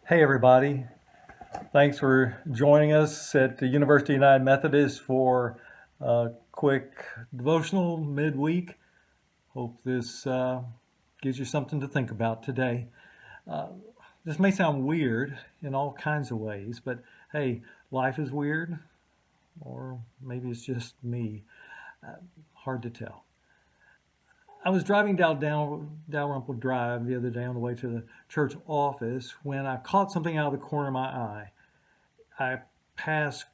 Hey, everybody. Thanks for joining us at the University United Methodist for a quick devotional midweek. Hope this gives you something to think about today. Uh, this may sound weird in all kinds of ways, but hey, life is weird, or maybe it's just me. Uh, Hard to tell. I was driving down Dalrymple Drive the other day on the way to the church office when I caught something out of the corner of my eye. I passed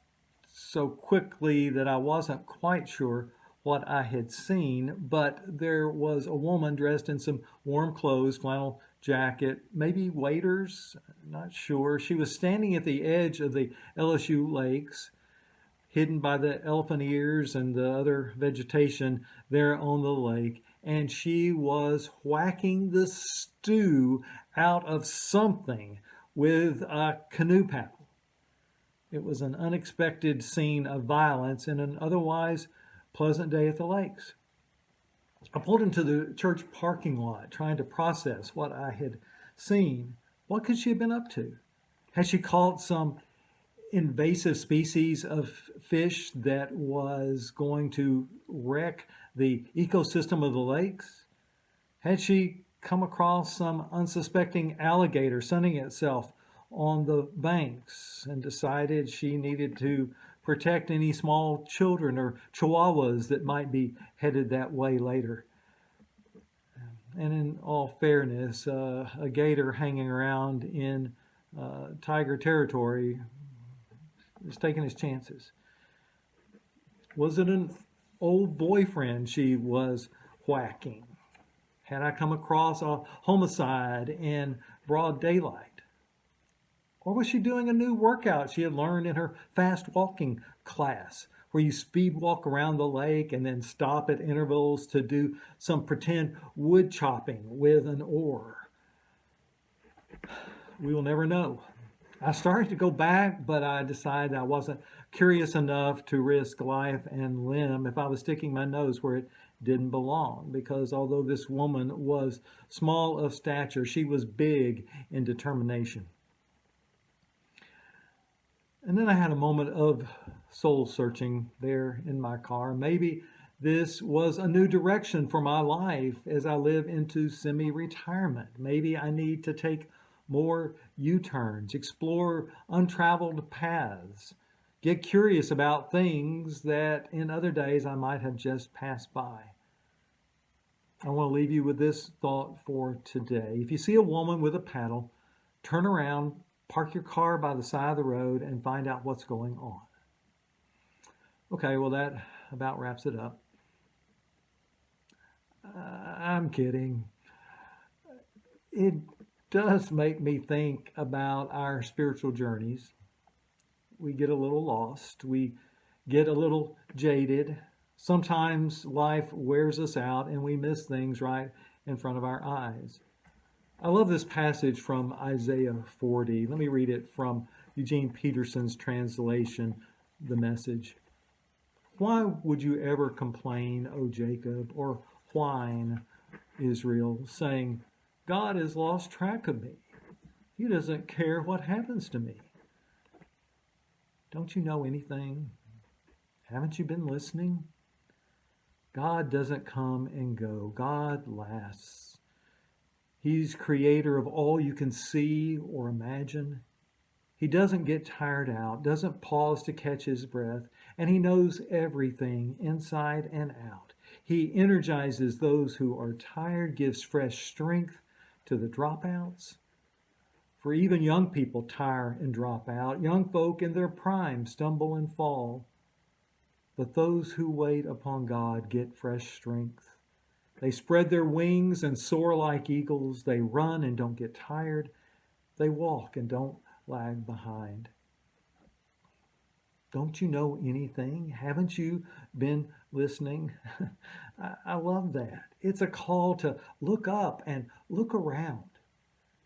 so quickly that I wasn't quite sure what I had seen, but there was a woman dressed in some warm clothes, flannel jacket, maybe waders, not sure. She was standing at the edge of the LSU lakes, hidden by the elephant ears and the other vegetation there on the lake, and she was whacking the stew out of something with a canoe paddle. It was an unexpected scene of violence in an otherwise pleasant day at the lakes. I pulled into the church parking lot trying to process what I had seen. What could she have been up to? Had she caught some invasive species of fish that was going to wreck the ecosystem of the lakes? Had she come across some unsuspecting alligator sunning itself on the banks and decided she needed to protect any small children or chihuahuas that might be headed that way later? And in all fairness, a gator hanging around in tiger territory is taking his chances. Was it an old boyfriend she was whacking? Had I come across a homicide in broad daylight? Or was she doing a new workout she had learned in her fast walking class, where you speed walk around the lake and then stop at intervals to do some pretend wood chopping with an oar? We will never know. I started to go back, but I decided I wasn't curious enough to risk life and limb if I was sticking my nose where it didn't belong. Because although this woman was small of stature, she was big in determination. And then I had a moment of soul searching there in my car. Maybe this was a new direction for my life as I live into semi retirement. Maybe I need to take more U turns, explore untraveled paths, get curious about things that in other days I might have just passed by. I want to leave you with this thought for today. If you see a woman with a paddle, turn around, park your car by the side of the road, and find out what's going on. Okay, well, that about wraps it up. I'm kidding. It does make me think about our spiritual journeys. We get a little lost, we get a little jaded. Sometimes life wears us out and we miss things right in front of our eyes. I love this passage from Isaiah 40. Let me read it from Eugene Peterson's translation, The Message. Why would you ever complain, O Jacob, or whine, Israel, saying, God has lost track of me. He doesn't care what happens to me. Don't you know anything? Haven't you been listening? God doesn't come and go. God lasts. He's creator of all you can see or imagine. He doesn't get tired out, doesn't pause to catch his breath, and he knows everything inside and out. He energizes those who are tired, gives fresh strength to the dropouts. For even young people tire and drop out. Young folk in their prime stumble and fall. But those who wait upon God get fresh strength. They spread their wings and soar like eagles. They run and don't get tired. They walk and don't lag behind. Don't you know anything? Haven't you been listening? I love that. It's a call to look up and look around,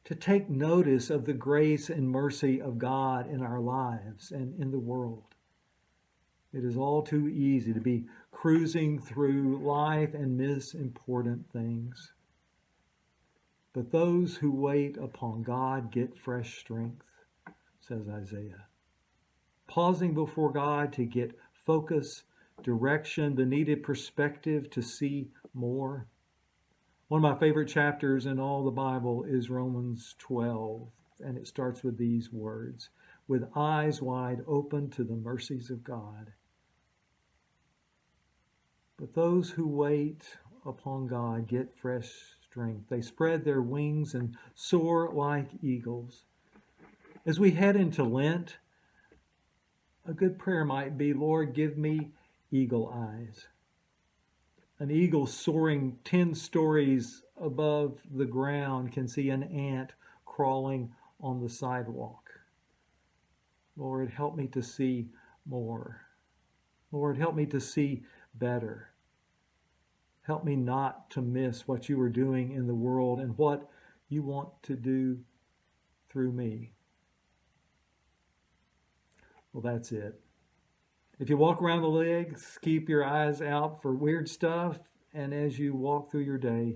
to take notice of the grace and mercy of God in our lives and in the world. It is all too easy to be cruising through life and miss important things. But those who wait upon God get fresh strength, says Isaiah. Pausing before God to get focus, direction, the needed perspective to see more. One of my favorite chapters in all the Bible is Romans 12, and it starts with these words, with eyes wide open to the mercies of God. But those who wait upon God get fresh strength. They spread their wings and soar like eagles. As we head into Lent, a good prayer might be, Lord, give me eagle eyes. An eagle soaring 10 stories above the ground can see an ant crawling on the sidewalk. Lord, help me to see more. Lord, help me to see better. Help me not to miss what you are doing in the world and what you want to do through me. Well, that's it. If you walk around the legs, keep your eyes out for weird stuff. And as you walk through your day,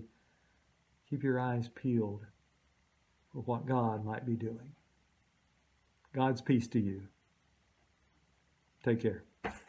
keep your eyes peeled for what God might be doing. God's peace to you. Take care.